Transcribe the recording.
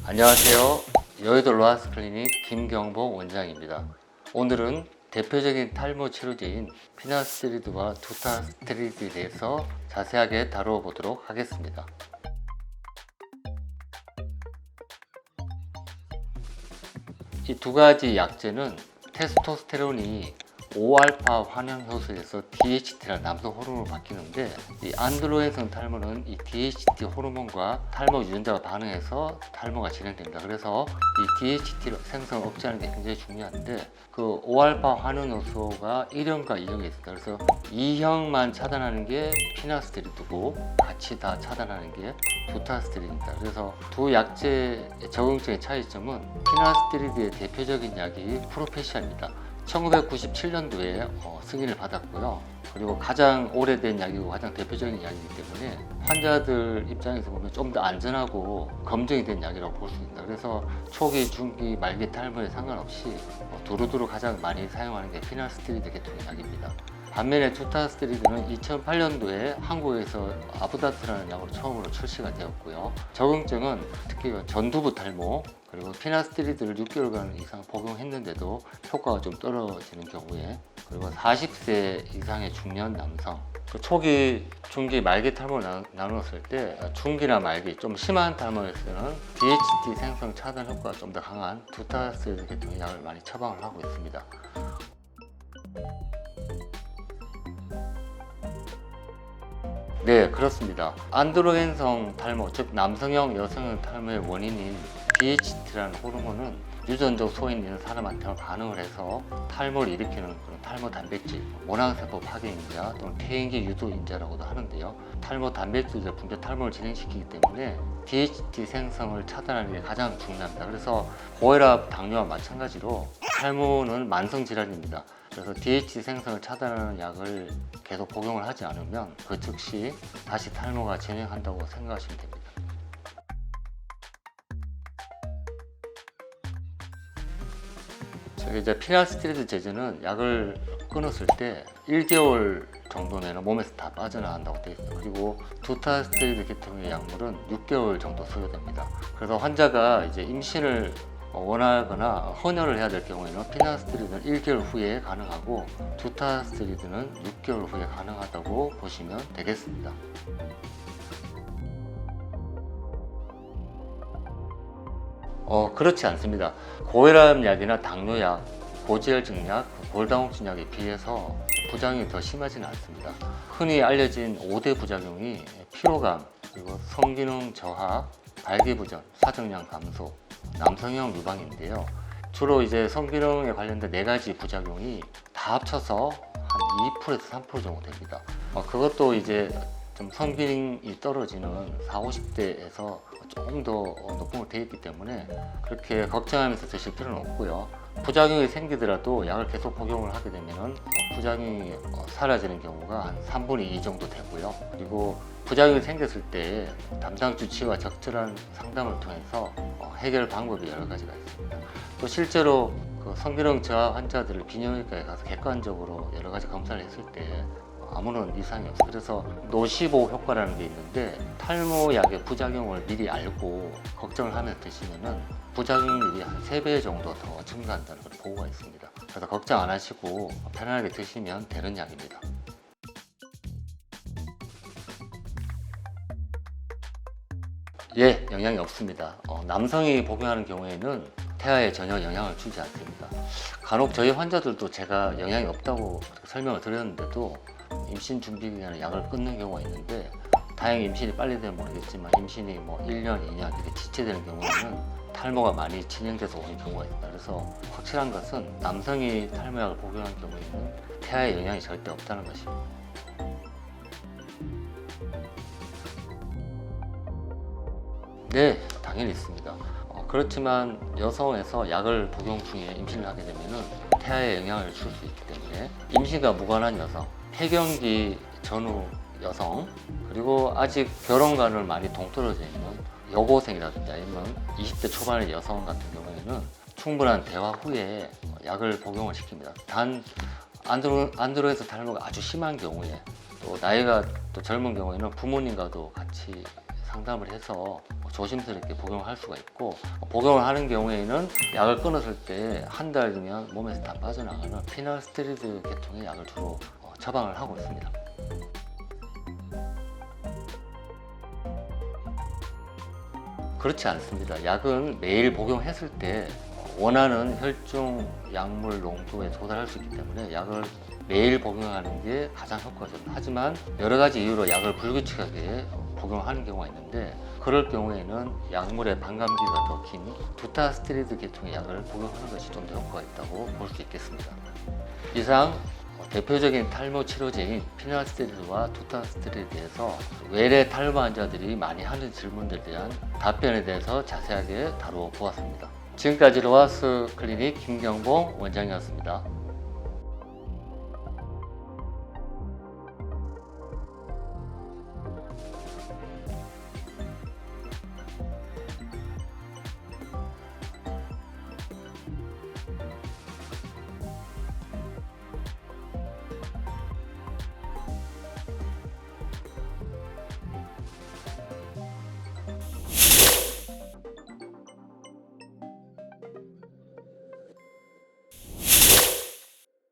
안녕하세요. 여의도 로하스 클리닉 김경복 원장입니다. 오늘은 대표적인 탈모 치료제인 피나스테리드와 두타스테리드에 대해서 자세하게 다루어 보도록 하겠습니다. 이 두 가지 약제는 테스토스테론이 5알파 환영효소에서 DHT라는 남성 호르몬으로 바뀌는데, 이 안드로겐성 탈모는 이 DHT 호르몬과 탈모 유전자가 반응해서 탈모가 진행됩니다. 그래서 이 DHT 생성을 억제하는 게 굉장히 중요한데, 그 5알파 환영효소가 1형과 2형이 있습니다. 그래서 2형만 차단하는 게 피나스테리드고 같이 다 차단하는 게 두타스테리드입니다. 그래서 두 약제의 적응적인 차이점은, 피나스테리드의 대표적인 약이 프로페시아입니다. 1997년도에 승인을 받았고요. 그리고 가장 오래된 약이고 가장 대표적인 약이기 때문에 환자들 입장에서 보면 좀 더 안전하고 검증이 된 약이라고 볼 수 있습니다. 그래서 초기, 중기, 말기 탈모에 상관없이 두루두루 가장 많이 사용하는 게 피나스테리드 계통의 약입니다. 반면에 두타스테리드는 2008년도에 한국에서 아부다트라는 약으로 처음으로 출시가 되었고요. 적응증은 특히 전두부 탈모, 그리고 피나스테리드를 6개월간 이상 복용했는데도 효과가 좀 떨어지는 경우에, 그리고 40세 이상의 중년 남성, 초기, 중기, 말기 탈모를 나눴을 때 중기나 말기, 좀 심한 탈모에서는 DHT 생성 차단 효과가 좀 더 강한 두타스테리드 계통의 약을 많이 처방을 하고 있습니다. 네, 그렇습니다. 안드로겐성 탈모, 즉 남성형, 여성형 탈모의 원인인 DHT라는 호르몬은 유전적 소인이 있는 사람한테 반응을 해서 탈모를 일으키는 그런 탈모 단백질, 모낭세포 파괴인자 또는 퇴행기 유도인자라고도 하는데요. 탈모 단백질을 분泌탈모를 진행시키기 때문에 DHT 생성을 차단하는 게 가장 중요합니다. 그래서 고혈압, 당뇨와 마찬가지로 탈모는 만성질환입니다. 그래서 DHT 생성을 차단하는 약을 계속 복용을 하지 않으면 그 즉시 다시 탈모가 진행한다고 생각하시면 됩니다. 이제 피나스테리드 제제는 약을 끊었을 때 1개월 정도면 몸에서 다 빠져나간다고 되어 있어요. 그리고 두타스테리드 계통의 약물은 6개월 정도 소요됩니다. 그래서 환자가 이제 임신을 원하거나 헌혈을 해야 될 경우에는 피나스테리드는 1개월 후에 가능하고 두타스테리드는 6개월 후에 가능하다고 보시면 되겠습니다. 그렇지 않습니다. 고혈압 약이나 당뇨약, 고지혈증 약, 골다공증 약에 비해서 부작용이 더 심하지는 않습니다. 흔히 알려진 5대 부작용이 피로감, 그리고 성기능 저하, 발기부전, 사정량 감소, 남성형 유방인데요. 주로 이제 성기능에 관련된 4가지 부작용이 다 합쳐서 한 2%에서 3% 정도 됩니다. 그것도 이제 좀 성기능이 떨어지는 40, 50대에서 조금 더 높은 걸 되어 있기 때문에 그렇게 걱정하면서 드실 필요는 없고요. 부작용이 생기더라도 약을 계속 복용을 하게 되면 부작용이 사라지는 경우가 한 3분의 2 정도 되고요. 그리고 부작용이 생겼을 때 담당 주치의와 적절한 상담을 통해서 해결 방법이 여러 가지가 있습니다. 또 실제로 그 성기능 저하 환자들을 비뇨기과에 가서 객관적으로 여러 가지 검사를 했을 때 아무런 이상이 없어요. 그래서 노시보 효과라는 게 있는데, 탈모약의 부작용을 미리 알고 걱정을 하면서 드시면은 부작용률이 한 3배 정도 더 증가한다는 그런 보고가 있습니다. 그래서 걱정 안 하시고 편안하게 드시면 되는 약입니다. 예, 영향이 없습니다. 남성이 복용하는 경우에는 태아에 전혀 영향을 주지 않습니다. 간혹 저희 환자들도 제가 영향이 없다고 설명을 드렸는데도 임신 준비 기간에 약을 끊는 경우가 있는데, 다행히 임신이 빨리 되면 모르겠지만 임신이 1년, 2년 이렇게 지체되는 경우에는 탈모가 많이 진행돼서 오는 경우가 있다. 그래서 확실한 것은 남성이 탈모약을 복용하는 경우에는 태아에 영향이 절대 없다는 것입니다. 네, 당연히 있습니다. 그렇지만 여성에서 약을 복용 중에 임신을 하게 되면 태아에 영향을 줄 수 있기 때문에 임신과 무관한 여성, 폐경기 전후 여성, 그리고 아직 결혼관을 많이 동떨어져 있는 여고생이라든지 아니면 20대 초반의 여성 같은 경우에는 충분한 대화 후에 약을 복용을 시킵니다. 단 안드로겐성 탈모가 아주 심한 경우에, 또 나이가 또 젊은 경우에는 부모님과도 같이 상담을 해서 조심스럽게 복용을 할 수가 있고, 복용을 하는 경우에는 약을 끊었을 때 한 달이면 몸에서 다 빠져나가는 피널스테리드 계통의 약을 주로 처방을 하고 있습니다. 그렇지 않습니다. 약은 매일 복용했을 때 원하는 혈중 약물 농도에 도달할 수 있기 때문에 약을 매일 복용하는 게 가장 효과적입니다. 하지만 여러 가지 이유로 약을 불규칙하게 복용하는 경우가 있는데, 그럴 경우에는 약물의 반감기가 더 긴 두타스테리드 계통의 약을 복용하는 것이 좀 더 효과가 있다고 볼 수 있겠습니다. 이상 대표적인 탈모 치료제인 피날스테리드와 두타스테리드에서 외래 탈모 환자들이 많이 하는 질문들에 대한 답변에 대해서 자세하게 다루어 보았습니다. 지금까지 로하스 클리닉 김경봉 원장이었습니다.